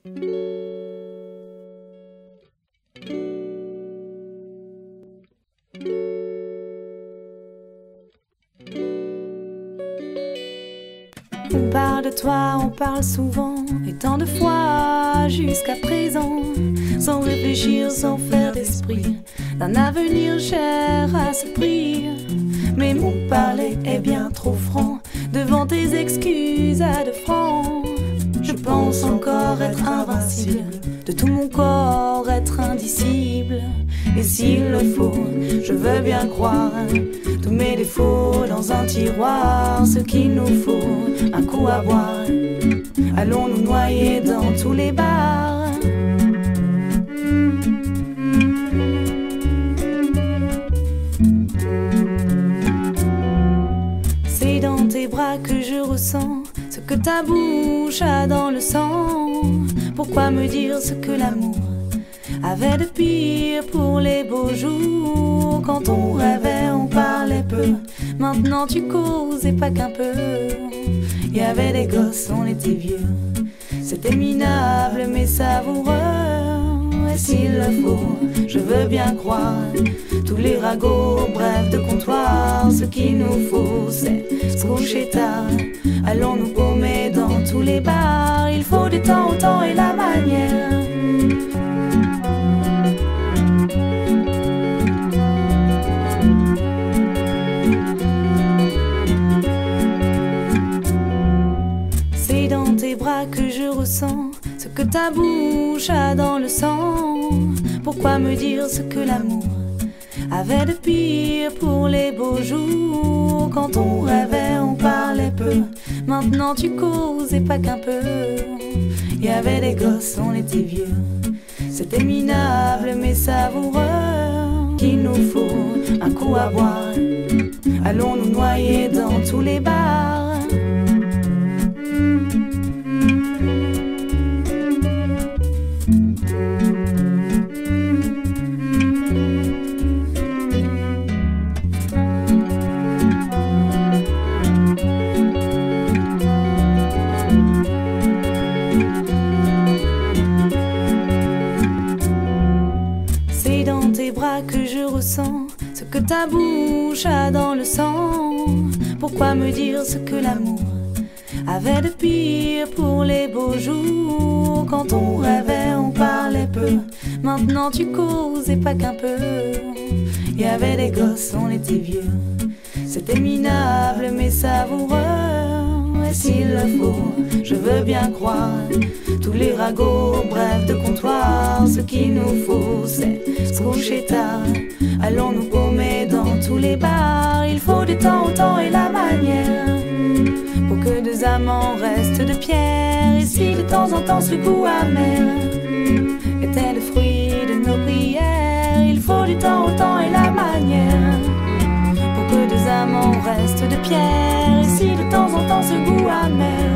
On parle de toi, on parle souvent, et tant de fois jusqu'à présent, sans réfléchir, sans faire d'esprit, d'un avenir cher à ce prix. Mais mon parler est bien trop franc, devant tes excuses à 2 francs. Je pense encore être invincible, de tout mon corps être indicible. Et s'il le faut, je veux bien croire tous mes défauts dans un tiroir. Ce qu'il nous faut, un coup à boire, allons nous noyer dans tous les bars. C'est dans tes bras que je ressens ce que ta bouche a dans le sang. Pourquoi me dire ce que l'amour avait de pire pour les beaux jours? Quand on rêvait, on parlait peu. Maintenant tu causes et pas qu'un peu. Y avait des gosses, on était vieux. C'était minable mais savoureux. Et s'il le faut, je veux bien croire tous les ragots, bref de comptoir. Ce qu'il nous faut, c'est se coucher tard. Allons nous paumer dans tous les bars. Il faut du temps au temps et la manière. C'est dans tes bras que je ressens ce que ta bouche a dans le sang. Pourquoi me dire ce que l'amour avait de pire pour les beaux jours? Quand on rêvait, on parlait peu. Maintenant tu causes et pas qu'un peu. Y avait des gosses, on était vieux. C'était minable mais savoureux. Qu'il nous faut un coup à boire, allons nous noyer dans tous les bars. C'est dans tes bras que je ressens ce que ta bouche a dans le sang. Pourquoi me dire ce que l'amour avait de pire pour les beaux jours? Quand on rêvait, on parlait peu. Maintenant tu causes et pas qu'un peu. Y avait des gosses, on était vieux. C'était minable mais savoureux. Et s'il le faut, je veux bien croire tous les ragots, bref de comptoir. Ce qu'il nous faut, c'est se coucher tard. Allons nous paumer dans tous les bars. Il faut du temps au temps et la manière pour que 2 amants restent de pierre. Et si de temps en temps ce goût amer était le fruit de nos prières, il faut du temps au temps et la manière pour que 2 amants restent de pierre. Et si de temps en temps ce goût amer